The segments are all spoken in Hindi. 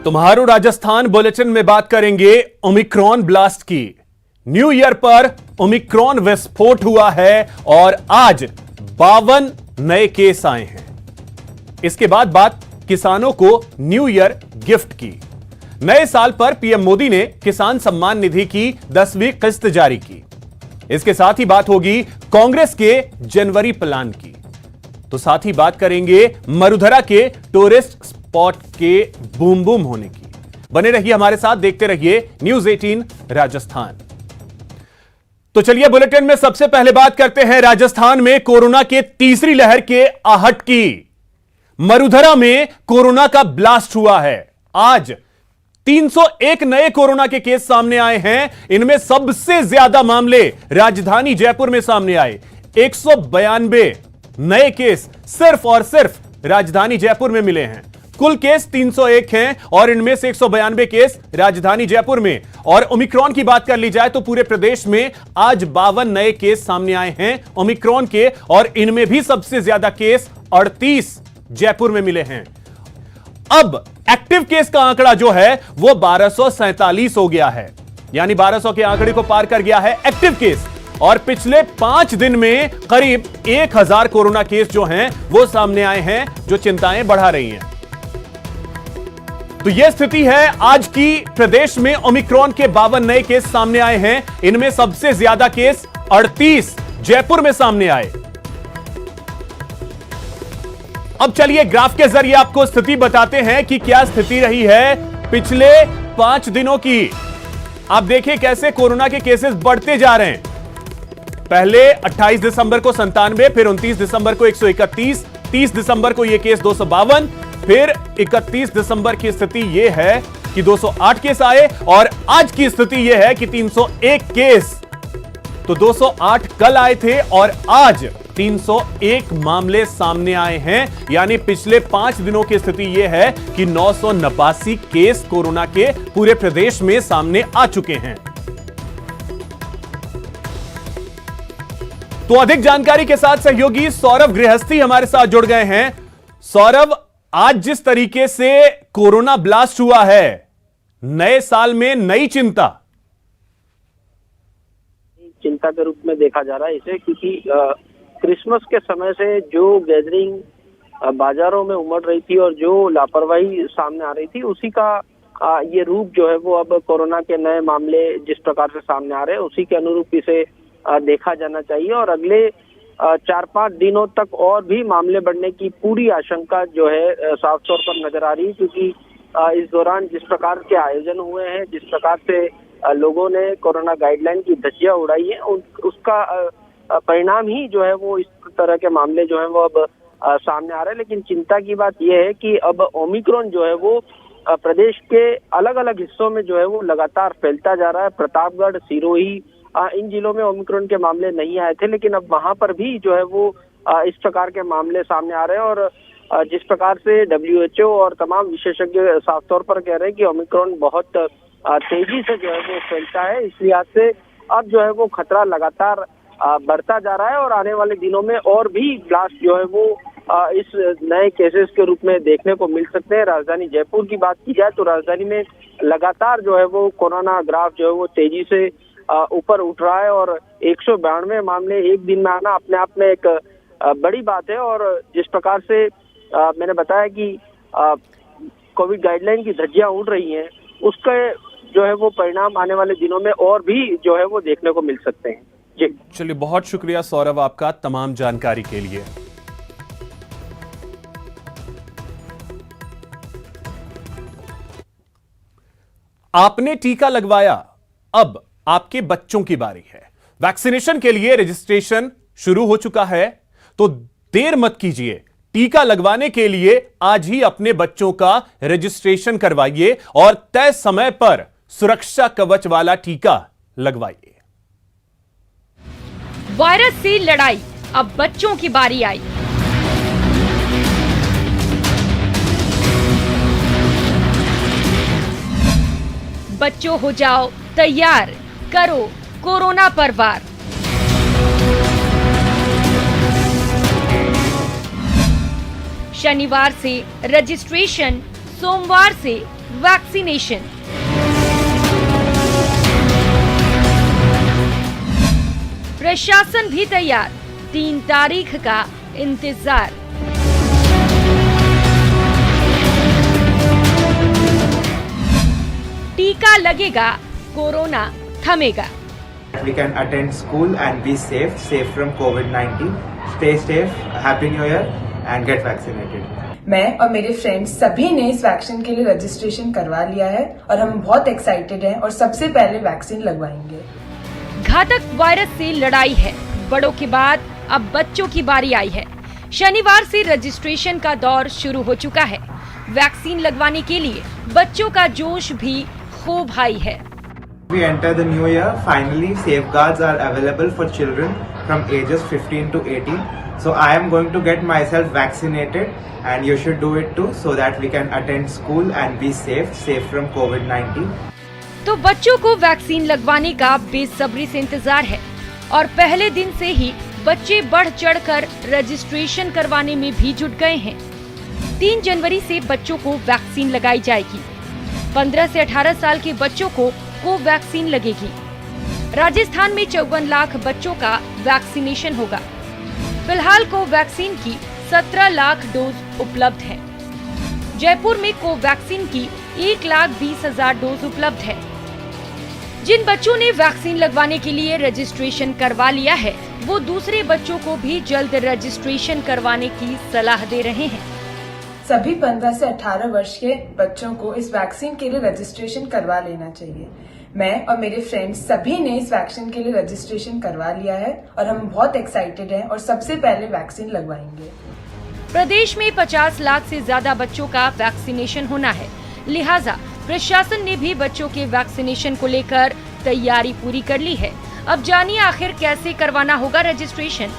तुम्हारो राजस्थान बुलेटिन में बात करेंगे ओमिक्रॉन ब्लास्ट की। न्यू ईयर पर ओमिक्रॉन विस्फोट हुआ है और आज 52 नए केस आए हैं। इसके बाद बात किसानों को न्यू ईयर गिफ्ट की। नए साल पर पीएम मोदी ने किसान सम्मान निधि की 10वीं किस्त जारी की। इसके साथ ही बात होगी कांग्रेस के जनवरी प्लान की। तो साथ ही बात करेंगे मरुधरा के टूरिस्ट स्पॉट के बूम बूम होने की। बने रहिए हमारे साथ, देखते रहिए न्यूज 18 राजस्थान। तो चलिए बुलेटिन में सबसे पहले बात करते हैं राजस्थान में कोरोना के तीसरी लहर के आहट की। मरुधरा में कोरोना का ब्लास्ट हुआ है। आज 301 नए कोरोना के केस सामने आए हैं। इनमें सबसे ज्यादा मामले राजधानी जयपुर में सामने आए। 192 नए केस सिर्फ और सिर्फ राजधानी जयपुर में मिले हैं। कुल केस 301 हैं और इनमें से 192 केस राजधानी जयपुर में। और ओमिक्रॉन की बात कर ली जाए तो पूरे प्रदेश में आज 52 नए केस सामने आए हैं ओमिक्रॉन के, और इनमें भी सबसे ज्यादा केस 38 जयपुर में मिले हैं। अब एक्टिव केस का आंकड़ा जो है वो 1247 हो गया है, यानी 1200 के आंकड़े को पार कर गया है एक्टिव केस। और पिछले 5 दिन में करीब 1000 कोरोना केस जो हैं वो सामने आए हैं, जो चिंताएं बढ़ा रही हैं। तो यह स्थिति है आज की। प्रदेश में ओमिक्रॉन के 52 नए केस सामने आए हैं। इनमें सबसे ज्यादा केस 38 जयपुर में सामने आए। अब चलिए ग्राफ के जरिए आपको स्थिति बताते हैं कि क्या स्थिति रही है पिछले 5 दिनों की। आप देखिए कैसे कोरोना के केसेस बढ़ते जा रहे हैं। पहले 28 दिसंबर को 97, फिर 29 दिसंबर को 131, 30 दिसंबर को यह केस 252, फिर 31 दिसंबर की स्थिति यह है कि 208 केस आए, और आज की स्थिति यह है कि 301 केस। तो 208 कल आए थे और आज 301 मामले सामने आए हैं, यानी पिछले 5 दिनों की स्थिति यह है कि 989 केस कोरोना के पूरे प्रदेश में सामने आ चुके हैं। तो अधिक जानकारी के साथ सहयोगी सौरभ गृहस्थी हमारे साथ जुड़ गए हैं। सौरभ, आज जिस तरीके से कोरोना ब्लास्ट हुआ है, नए साल में नई चिंता के रूप में देखा जा रहा है इसे, क्योंकि क्रिसमस के समय से जो गैदरिंग बाजारों में उमड़ रही थी और जो लापरवाही सामने आ रही थी, उसी का ये रूप जो है वो अब कोरोना के नए मामले जिस प्रकार से सामने आ रहे हैं उसी के अनुरूप इसे देखा जाना चाहिए। और अगले 4-5 दिनों तक और भी मामले बढ़ने की पूरी आशंका जो है साफ तौर पर नजर आ रही है, क्योंकि इस दौरान जिस प्रकार के आयोजन हुए हैं, जिस प्रकार से लोगों ने कोरोना गाइडलाइन की धज्जियां उड़ाई है, उसका परिणाम ही जो है वो इस तरह के मामले जो है वो अब सामने आ रहे हैं। लेकिन चिंता की बात यह है कि अब ओमिक्रॉन जो है वो प्रदेश के अलग अलग हिस्सों में जो है वो लगातार फैलता जा रहा है। प्रतापगढ़, सिरोही, इन जिलों में ओमिक्रॉन के मामले नहीं आए थे, लेकिन अब वहां पर भी जो है वो इस प्रकार के मामले सामने आ रहे हैं। और जिस प्रकार से WHO और तमाम विशेषज्ञ साफ तौर पर कह रहे हैं कि ओमिक्रॉन बहुत तेजी से जो है वो फैलता है, इस लिहाज से अब जो है वो खतरा लगातार बढ़ता जा रहा है। और आने वाले दिनों में और भी ब्लास्ट जो है वो इस नए केसेस के रूप में देखने को मिल सकते हैं। राजधानी जयपुर की बात की जाए तो राजधानी में लगातार जो है वो कोरोना ग्राफ जो है वो तेजी से ऊपर उठ रहा है, और 192 मामले एक दिन में आना अपने आप में एक बड़ी बात है। और जिस प्रकार से मैंने बताया कि कोविड गाइडलाइन की धज्जियां उड़ रही हैं, उसका जो है वो परिणाम आने वाले दिनों में और भी जो है वो देखने को मिल सकते हैं। जी चलिए, बहुत शुक्रिया सौरभ आपका तमाम जानकारी के लिए। आपने टीका लगवाया, अब आपके बच्चों की बारी है। वैक्सीनेशन के लिए रजिस्ट्रेशन शुरू हो चुका है, तो देर मत कीजिए। टीका लगवाने के लिए आज ही अपने बच्चों का रजिस्ट्रेशन करवाइए और तय समय पर सुरक्षा कवच वाला टीका लगवाइए। वायरस से लड़ाई, अब बच्चों की बारी आई। बच्चों हो जाओ तैयार, करो कोरोना पर वार। शनिवार से रजिस्ट्रेशन, सोमवार से वैक्सीनेशन। प्रशासन भी तैयार, 3 तारीख का इंतजार। टीका लगेगा, corona थमेगा। We can attend school and be safe from COVID-19. Stay safe, Happy New Year and get vaccinated. मैं और मेरे फ्रेंड्स सभी ने इस वैक्सीन के लिए रजिस्ट्रेशन करवा लिया है और हम बहुत एक्साइटेड हैं और सबसे पहले वैक्सीन लगवाएंगे। घातक वायरस से लड़ाई है, बड़ों के बाद अब बच्चों की बारी आई है। शनिवार से रजिस्ट्रेशन का दौर शुरू हो चुका है। वैक्सीन लगवाने के लिए बच्चों का जोश भी खूब हाई है। We enter the new year. Finally, safeguards are available for children from ages 15 to 18. So I am going to get myself vaccinated, and you should do it too, so that we can attend school and be safe from COVID-19. तो बच्चों को वैक्सीन लगवाने का बेसब्री से इंतजार है और पहले दिन से ही बच्चे बढ़ चढ़कर रजिस्ट्रेशन करवाने में भी जुट गए हैं। 3 जनवरी से बच्चों को वैक्सीन लगाई जाएगी। 15 से 18 साल के बच्चों को वैक्सीन लगेगी। राजस्थान में 54 लाख बच्चों का वैक्सीनेशन होगा। फिलहाल कोवैक्सीन की 17 लाख डोज उपलब्ध है। जयपुर में कोवैक्सीन की 1,20,000 डोज उपलब्ध है। जिन बच्चों ने वैक्सीन लगवाने के लिए रजिस्ट्रेशन करवा लिया है, वो दूसरे बच्चों को भी जल्द रजिस्ट्रेशन करवाने की सलाह दे रहे हैं। सभी 15 से 18 वर्ष के बच्चों को इस वैक्सीन के लिए रजिस्ट्रेशन करवा लेना चाहिए। मैं और मेरे फ्रेंड्स सभी ने इस वैक्सीन के लिए रजिस्ट्रेशन करवा लिया है और हम बहुत एक्साइटेड हैं और सबसे पहले वैक्सीन लगवाएंगे। प्रदेश में 50 लाख से ज्यादा बच्चों का वैक्सीनेशन होना है, लिहाजा प्रशासन ने भी बच्चों के वैक्सीनेशन को लेकर तैयारी पूरी कर ली है। अब जानिए आखिर कैसे करवाना होगा रजिस्ट्रेशन।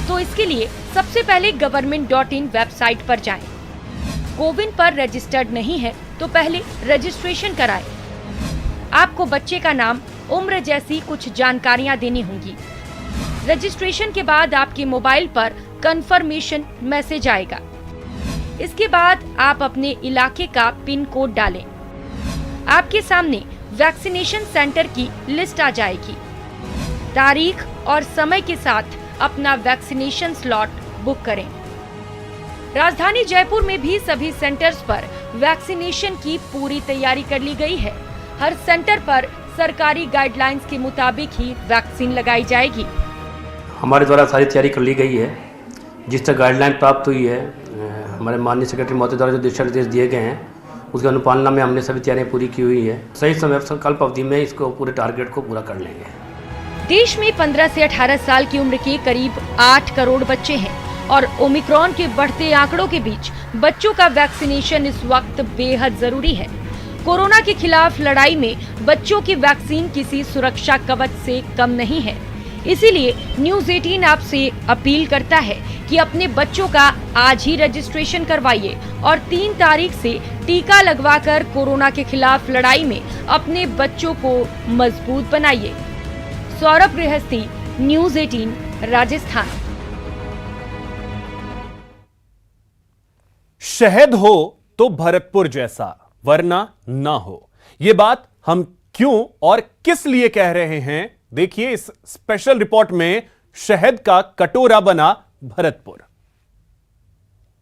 तो इसके लिए सबसे पहले government.in वेबसाइट पर जाएं। कोविन पर रजिस्टर्ड नहीं है तो पहले रजिस्ट्रेशन कराएं। आपको बच्चे का नाम, उम्र जैसी कुछ जानकारियां देनी होंगी। रजिस्ट्रेशन के बाद आपके मोबाइल पर कंफर्मेशन मैसेज आएगा। इसके बाद आप अपने इलाके का पिन कोड डालें। आपके सामने वैक्सीनेशन सेंटर की लिस्ट आ जाएगी। तारीख और समय के साथ अपना वैक्सीनेशन स्लॉट बुक करें। राजधानी जयपुर में भी सभी सेंटर्स पर वैक्सीनेशन की पूरी तैयारी कर ली गई है। हर सेंटर पर सरकारी गाइडलाइंस के मुताबिक ही वैक्सीन लगाई जाएगी। हमारे द्वारा सारी तैयारी कर ली गई है। जिस तरह गाइडलाइन प्राप्त हुई है, हमारे माननीय सेक्रेटरी महोदय द्वारा जो दिशा निर्देश दिए गए हैं, उसकी अनुपालना में हमने सभी तैयारियां पूरी की हुई है। सही समय संकल्प अवधि में इसको पूरे टारगेट को पूरा कर लेंगे। देश में 15 से 18 साल की उम्र के करीब 8 करोड़ बच्चे हैं और ओमिक्रॉन के बढ़ते आंकड़ों के बीच बच्चों का वैक्सीनेशन इस वक्त बेहद जरूरी है। कोरोना के खिलाफ लड़ाई में बच्चों की वैक्सीन किसी सुरक्षा कवच से कम नहीं है। इसीलिए न्यूज़ 18 आपसे अपील करता है कि अपने बच्चों का आज ही रजिस्ट्रेशन करवाइए और 3 तारीख से टीका लगवाकर कोरोना के खिलाफ लड़ाई में अपने बच्चों को मजबूत बनाइए। सौरभ गृहस्थी, न्यूज़ 18 राजस्थान। शहद हो तो भरतपुर जैसा, वरना ना हो। ये बात हम क्यों और किस लिए कह रहे हैं, देखिए इस स्पेशल रिपोर्ट में। शहद का कटोरा बना भरतपुर।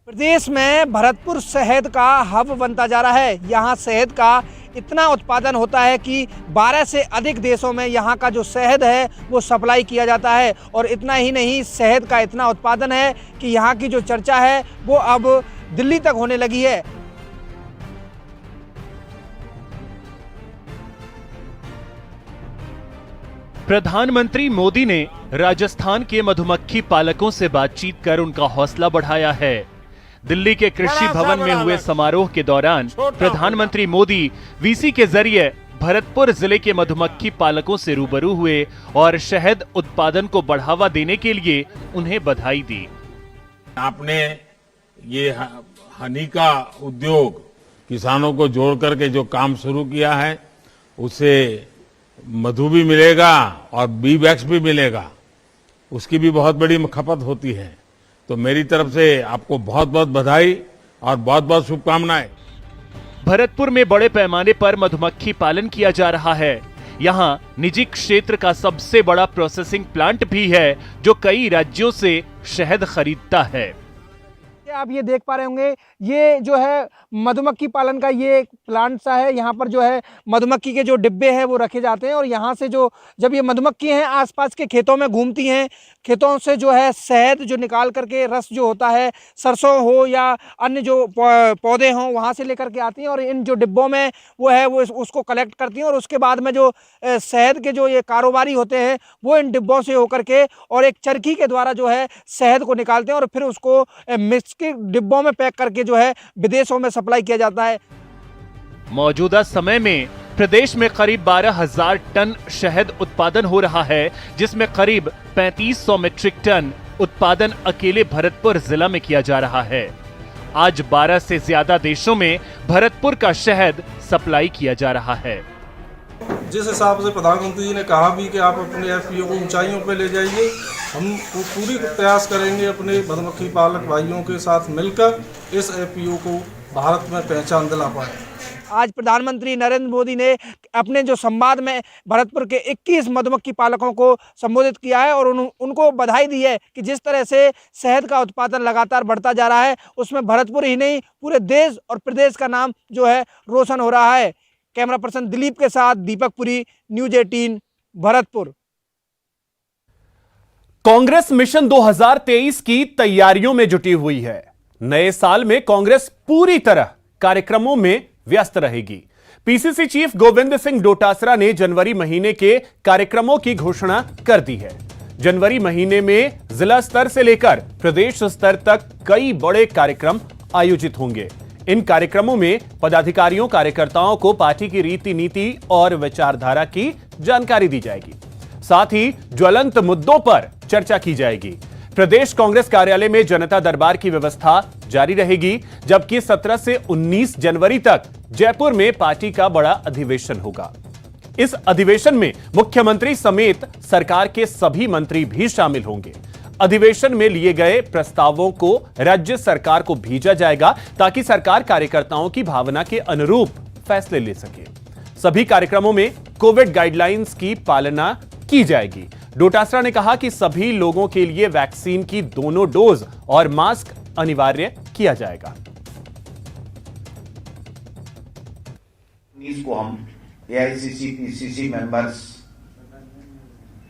प्रदेश में भरतपुर शहद का हब बनता जा रहा है। यहाँ शहद का इतना उत्पादन होता है कि 12 से अधिक देशों में यहाँ का जो शहद है वो सप्लाई किया जाता है। और इतना ही नहीं, शहद का इतना उत्पादन है कि यहाँ की जो चर्चा है वो अब दिल्ली तक होने लगी है। प्रधानमंत्री मोदी ने राजस्थान के मधुमक्खी पालकों से बातचीत कर उनका हौसला बढ़ाया है। दिल्ली के कृषि भवन में हुए समारोह के दौरान प्रधानमंत्री मोदी वीसी के जरिए भरतपुर जिले के मधुमक्खी पालकों से रूबरू हुए और शहद उत्पादन को बढ़ावा देने के लिए उन्हें बधाई दी। आपने ये हनी का उद्योग किसानों को जोड़ करके जो काम शुरू किया है, उससे मधु भी मिलेगा और बी वैक्स भी मिलेगा, उसकी भी बहुत बड़ी खपत होती है। तो मेरी तरफ से आपको बहुत बहुत बधाई और बहुत बहुत शुभकामनाएं। भरतपुर में बड़े पैमाने पर मधुमक्खी पालन किया जा रहा है। यहाँ निजी क्षेत्र का सबसे बड़ा प्रोसेसिंग प्लांट भी है जो कई राज्यों से शहद खरीदता है। आप ये देख पा रहे होंगे, ये जो है मधुमक्खी पालन का ये प्लांट सा है। यहाँ पर जो है मधुमक्खी के जो डिब्बे हैं वो रखे जाते हैं और यहाँ से जो जब ये मधुमक्खी हैं आसपास के खेतों में घूमती हैं, खेतों से जो है शहद जो निकाल करके रस जो होता है, सरसों हो या अन्य जो पौधे हों वहाँ से लेकर के आती हैं और इन जो डिब्बों में वो है वो उसको कलेक्ट करती हैं और उसके बाद में जो शहद के जो ये कारोबारी होते हैं वो इन डिब्बों से होकर के और एक चरखी के द्वारा जो है शहद को निकालते हैं और फिर उसको मिक्स के डिब्बों में पैक करके जो है विदेशों में सप्लाई किया जाता है। मौजूदा समय में प्रदेश में करीब 12,000 टन शहद उत्पादन हो रहा है, जिसमें करीब 3500 मीट्रिक टन उत्पादन अकेले भरतपुर जिला में किया जा रहा है। आज 12 से ज्यादा देशों में भरतपुर का शहद सप्लाई किया जा रहा है। जिस हिसाब से प्रधानमंत्री जी ने कहा भी कि आप अपने एफपीओ को ऊंचाइयों पर ले जाइए, हम पूरी प्रयास करेंगे अपने मधुमक्खी पालक भाइयों के साथ मिलकर इस एफपीओ को भारत में पहचान दिला पाए। आज प्रधानमंत्री नरेंद्र मोदी ने अपने जो संवाद में भरतपुर के 21 मधुमक्खी पालकों को संबोधित किया है और उनको बधाई दी है कि जिस तरह से शहद का उत्पादन लगातार बढ़ता जा रहा है उसमें भरतपुर ही नहीं पूरे देश और प्रदेश का नाम जो है रोशन हो रहा है। कैमरा पर्सन दिलीप के साथ दीपक पुरी, न्यूज़ 18 भरतपुर। कांग्रेस मिशन 2023 की तैयारियों में जुटी हुई है। नए साल में कांग्रेस पूरी तरह कार्यक्रमों में व्यस्त रहेगी। पीसीसी चीफ गोविंद सिंह डोटासरा ने जनवरी महीने के कार्यक्रमों की घोषणा कर दी है। जनवरी महीने में जिला स्तर से लेकर प्रदेश स्तर तक कई बड़े कार्यक्रम आयोजित होंगे। इन कार्यक्रमों में पदाधिकारियों कार्यकर्ताओं को पार्टी की रीति नीति और विचारधारा की जानकारी दी जाएगी। साथ ही ज्वलंत मुद्दों पर चर्चा की जाएगी। प्रदेश कांग्रेस कार्यालय में जनता दरबार की व्यवस्था जारी रहेगी, जबकि 17 से 19 जनवरी तक जयपुर में पार्टी का बड़ा अधिवेशन होगा। इस अधिवेशन में मुख्यमंत्री समेत सरकार के सभी मंत्री भी शामिल होंगे। अधिवेशन में लिए गए प्रस्तावों को राज्य सरकार को भेजा जाएगा ताकि सरकार कार्यकर्ताओं की भावना के अनुरूप फैसले ले सके। सभी कार्यक्रमों में कोविड गाइडलाइंस की पालना की जाएगी। डोटासरा ने कहा कि सभी लोगों के लिए वैक्सीन की दोनों डोज और मास्क अनिवार्य किया जाएगा। इसको हम एआईसीसी पीसीसी मेंबर्स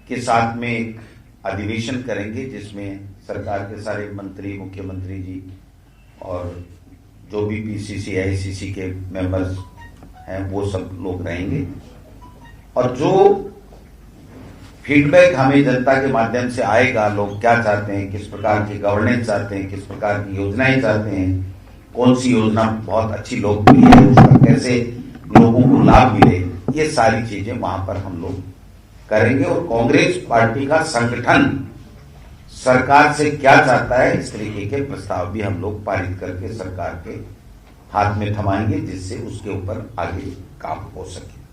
के साथ में एक अधिवेशन करेंगे जिसमें सरकार के सारे मंत्री, मुख्यमंत्री जी और जो भी पीसीसी एआईसीसी के मेंबर्स हैं वो सब लोग रहेंगे और जो फीडबैक हमें जनता के माध्यम से आएगा, लोग क्या चाहते हैं, किस प्रकार की गवर्नेंस चाहते हैं, किस प्रकार की योजनाएं चाहते हैं, कौन सी योजना बहुत अच्छी लोकप्रिय है, उसका कैसे लोगों को लाभ मिले, ये सारी चीजें वहां पर हम लोग करेंगे। और कांग्रेस पार्टी का संगठन सरकार से क्या चाहता है इस तरीके के प्रस्ताव भी हम लोग पारित करके सरकार के हाथ में थमाएंगे जिससे उसके ऊपर आगे काम हो सके।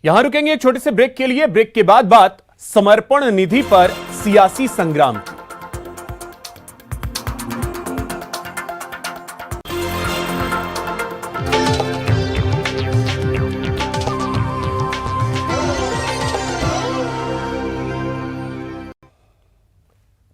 यहां रुकेंगे एक छोटे से ब्रेक के लिए। ब्रेक के बाद बात समर्पण निधि पर सियासी संग्राम की।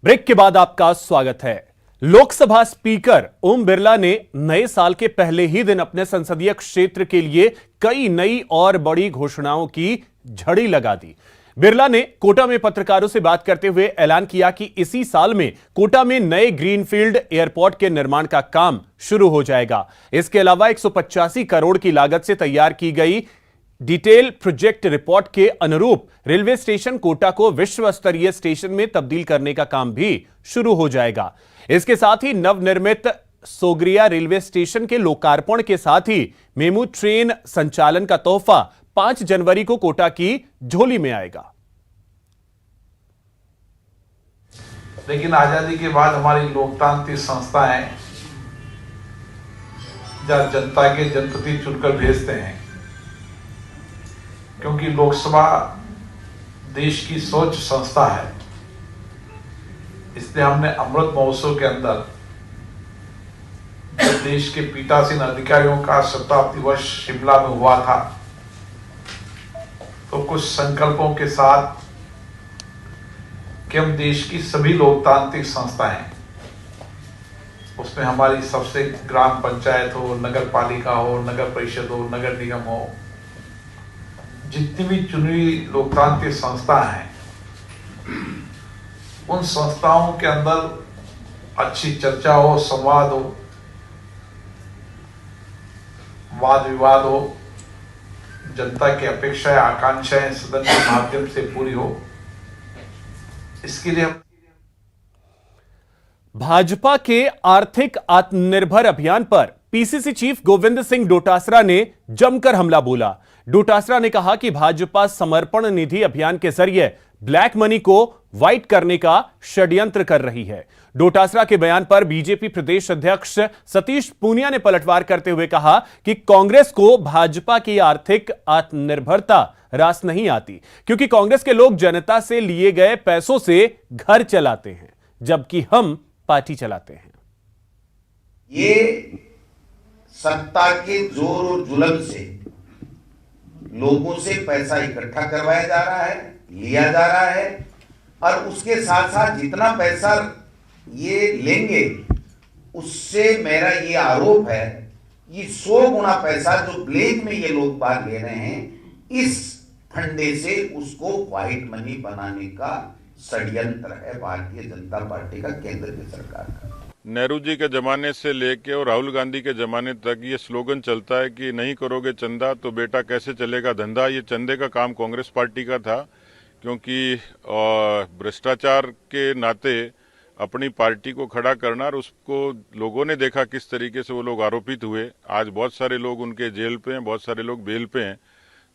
ब्रेक के बाद आपका स्वागत है। लोकसभा स्पीकर ओम बिरला ने नए साल के पहले ही दिन अपने संसदीय क्षेत्र के लिए कई नई और बड़ी घोषणाओं की झड़ी लगा दी। बिरला ने कोटा में पत्रकारों से बात करते हुए ऐलान किया कि इसी साल में कोटा में नए ग्रीनफील्ड एयरपोर्ट के निर्माण का काम शुरू हो जाएगा। इसके अलावा 185 करोड़ की लागत से तैयार की गई डिटेल प्रोजेक्ट रिपोर्ट के अनुरूप रेलवे स्टेशन कोटा को विश्व स्तरीय स्टेशन में तब्दील करने का काम भी शुरू हो जाएगा। इसके साथ ही नवनिर्मित सोगरिया रेलवे स्टेशन के लोकार्पण के साथ ही मेमू ट्रेन संचालन का तोहफा 5 जनवरी को कोटा की झोली में आएगा। लेकिन आजादी के बाद हमारी लोकतांत्रिक संस्थाएं जब जनता के जनप्रतिनिधि चुनकर भेजते हैं, क्योंकि लोकसभा देश की स्वच्छ संस्था है, इसलिए हमने अमृत महोत्सव के अंदर देश के पीठासीन अधिकारियों का शताब्दी वर्ष शिमला में हुआ था, तो कुछ संकल्पों के साथ कि हम देश की सभी लोकतांत्रिक संस्थाएं, उसमें हमारी सबसे ग्राम पंचायत हो, नगर पालिका हो, नगर परिषद हो, नगर निगम हो, जितनी भी चुनी हुई लोकतांत्रिक संस्थाएं हैं, उन संस्थाओं के अंदर अच्छी चर्चा हो, संवाद हो, वाद विवाद हो, जनता की अपेक्षाएं आकांक्षाएं सदन के माध्यम से पूरी हो, इसके लिए भाजपा के आर्थिक आत्मनिर्भर अभियान पर पीसीसी चीफ गोविंद सिंह डोटासरा ने जमकर हमला बोला। डोटासरा ने कहा कि भाजपा समर्पण निधि अभियान के जरिए ब्लैक मनी को व्हाइट करने का षड्यंत्र कर रही है। डोटासरा के बयान पर बीजेपी प्रदेश अध्यक्ष सतीश पूनिया ने पलटवार करते हुए कहा कि कांग्रेस को भाजपा की आर्थिक आत्मनिर्भरता रास नहीं आती, क्योंकि कांग्रेस के लोग जनता से लिए गए पैसों से घर चलाते हैं, जबकि हम पार्टी चलाते हैं। ये सत्ता के जोर और जुल्म से लोगों से पैसा इकट्ठा करवाया जा रहा है, लिया जा रहा है, और उसके साथ साथ जितना पैसा ये लेंगे उससे मेरा ये आरोप है कि 100 गुना पैसा जो ब्लैक में ये लोग बाहर ले रहे हैं, इस फंडे से उसको व्हाइट मनी बनाने का षड्यंत्र है भारतीय जनता पार्टी का, केंद्र की सरकार का। नेहरू जी के जमाने से लेके और राहुल गांधी के जमाने तक ये स्लोगन चलता है कि नहीं करोगे चंदा तो बेटा कैसे चलेगा धंधा। ये चंदे का काम कांग्रेस पार्टी का था, क्योंकि भ्रष्टाचार के नाते अपनी पार्टी को खड़ा करना, और उसको लोगों ने देखा किस तरीके से वो लोग आरोपित हुए। आज बहुत सारे लोग उनके जेल पे हैं, बहुत सारे लोग बेल पे हैं,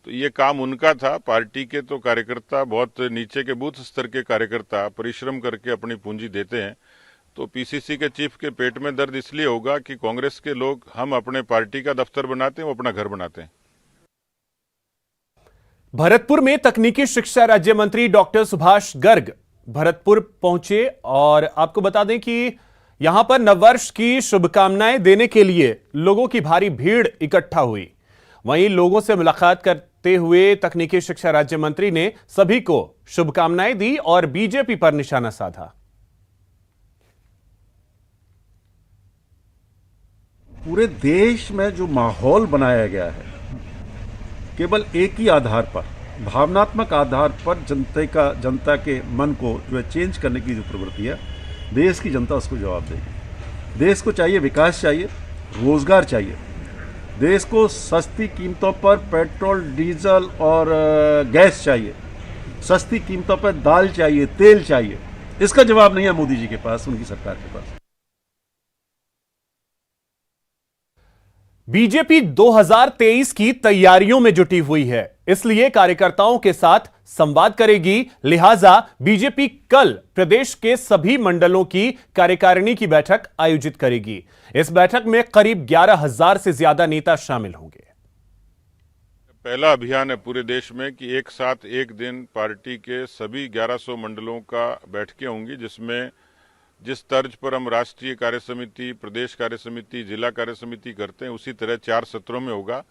तो ये काम उनका था। पार्टी के तो कार्यकर्ता, बहुत नीचे के बूथ स्तर के कार्यकर्ता परिश्रम करके अपनी पूंजी देते हैं। तो पीसीसी के चीफ के पेट में दर्द इसलिए होगा कि कांग्रेस के लोग, हम अपने पार्टी का दफ्तर बनाते हैं, वो अपना घर बनाते हैं। भरतपुर में तकनीकी शिक्षा राज्य मंत्री डॉक्टर सुभाष गर्ग भरतपुर पहुंचे, और आपको बता दें कि यहां पर नववर्ष की शुभकामनाएं देने के लिए लोगों की भारी भीड़ इकट्ठा हुई। वहीं लोगों से मुलाकात करते हुए तकनीकी शिक्षा राज्य मंत्री ने सभी को शुभकामनाएं दी और बीजेपी पर निशाना साधा। पूरे देश में जो माहौल बनाया गया है, केवल एक ही आधार पर, भावनात्मक आधार पर जनता के मन को जो है चेंज करने की जो प्रवृत्ति है, देश की जनता उसको जवाब देगी। देश को चाहिए विकास, चाहिए रोजगार, चाहिए देश को सस्ती कीमतों पर पेट्रोल, डीजल और गैस चाहिए, सस्ती कीमतों पर दाल चाहिए, तेल चाहिए। इसका जवाब नहीं है मोदी जी के पास, उनकी सरकार के पास। बीजेपी 2023 की तैयारियों में जुटी हुई है, इसलिए कार्यकर्ताओं के साथ संवाद करेगी। लिहाजा बीजेपी कल प्रदेश के सभी मंडलों की कार्यकारिणी की बैठक आयोजित करेगी। इस बैठक में करीब 11,000 से ज्यादा नेता शामिल होंगे। पहला अभियान है पूरे देश में कि एक साथ एक दिन पार्टी के सभी 1100 मंडलों का बैठकें होंगी, जिसमें जिस तर्ज पर हम राष्ट्रीय कार्य समिति, प्रदेश कार्य समिति, जिला कार्य समिति करते हैं, उसी तरह 4 सत्रों में होगा।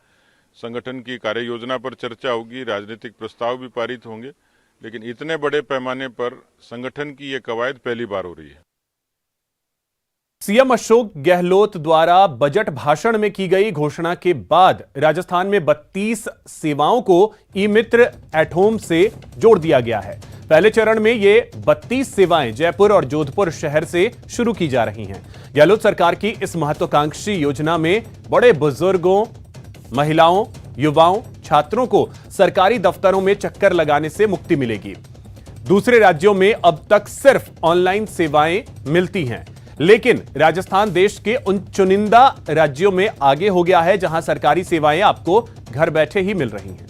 संगठन की कार्य योजना पर चर्चा होगी, राजनीतिक प्रस्ताव भी पारित होंगे, लेकिन इतने बड़े पैमाने पर संगठन की ये कवायद पहली बार हो रही है। सीएम अशोक गहलोत द्वारा बजट भाषण में की गई घोषणा के बाद राजस्थान में 32 सेवाओं को ई मित्र एट होम से जोड़ दिया गया है। पहले चरण में ये 32 सेवाएं जयपुर और जोधपुर शहर से शुरू की जा रही हैं। गहलोत सरकार की इस महत्वाकांक्षी योजना में बड़े बुजुर्गों, महिलाओं, युवाओं, छात्रों को सरकारी दफ्तरों में चक्कर लगाने से मुक्ति मिलेगी। दूसरे राज्यों में अब तक सिर्फ ऑनलाइन सेवाएं मिलती हैं, लेकिन राजस्थान देश के उन चुनिंदा राज्यों में आगे हो गया है जहां सरकारी सेवाएं आपको घर बैठे ही मिल रही हैं।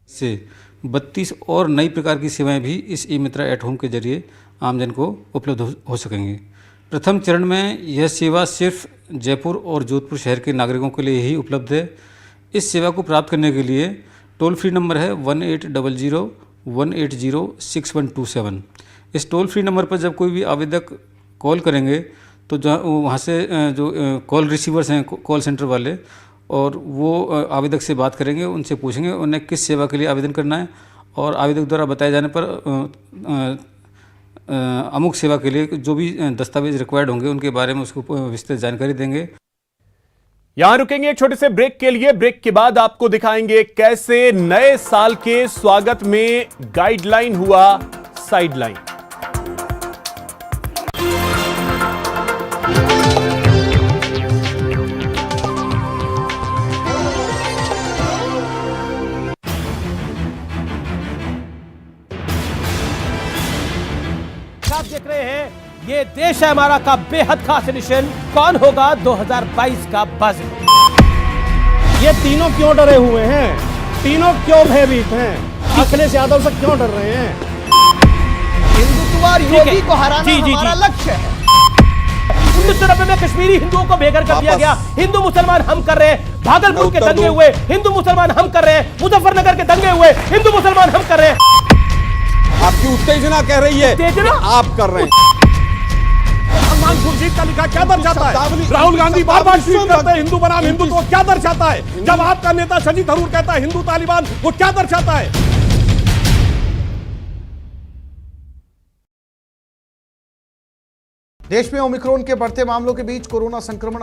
से 32 और नई प्रकार की सेवाएं भी इस ई मित्रा एट होम के जरिए आमजन को उपलब्ध हो सकेंगी। प्रथम चरण में यह सेवा सिर्फ जयपुर और जोधपुर शहर के नागरिकों के लिए ही उपलब्ध है। इस सेवा को प्राप्त करने के लिए टोल फ्री नंबर है 1800 1806127। इस टोल फ्री नंबर पर जब कोई भी आवेदक कॉल करेंगे तो वहाँ से जो कॉल रिसीवर्स हैं कॉल सेंटर वाले, और वो आवेदक से बात करेंगे, उनसे पूछेंगे उन्हें किस सेवा के लिए आवेदन करना है, और आवेदक द्वारा बताए जाने पर अमुक सेवा के लिए जो भी दस्तावेज रिक्वायर्ड होंगे उनके बारे में उसको विस्तृत जानकारी देंगे। यहां रुकेंगे एक छोटे से ब्रेक के लिए। ब्रेक के बाद आपको दिखाएंगे कैसे नए साल के स्वागत में गाइडलाइन हुआ साइडलाइन। आप देख रहे हैं ये देश है हमारा का बेहद खास एडिशन, कौन होगा 2022 का बाजी। ये तीनों क्यों डरे हुए हैं, तीनों क्यों भयभीत हैं, अखिलेश यादव से क्यों डर रहे हैं? हिंदुत्व और योगी को हराना हमारा लक्ष्य है। 1990 में कश्मीरी हिंदुओं को बेघर कर दिया गया, हिंदू मुसलमान हम कर रहे हैं। भागलपुर के दंगे हुए, हिंदू मुसलमान हम कर रहे हैं। मुजफ्फरनगर के दंगे हुए, हिंदू मुसलमान हम कर रहे हैं। आपकी उत्तेजना कह रही है, उत्तेजना आप कर रहे हैं। सलमान खुर्शीद का लिखा क्या दर्शाता है? राहुल गांधी बार बार ट्वीट करते हैं हिंदू बनाम हिंदू, तो क्या दर्शाता है? जब आपका नेता शशि थरूर कहता है हिंदू तालिबान, वो क्या दर्शाता है? देश में ओमिक्रॉन के बढ़ते मामलों के बीच कोरोना संक्रमण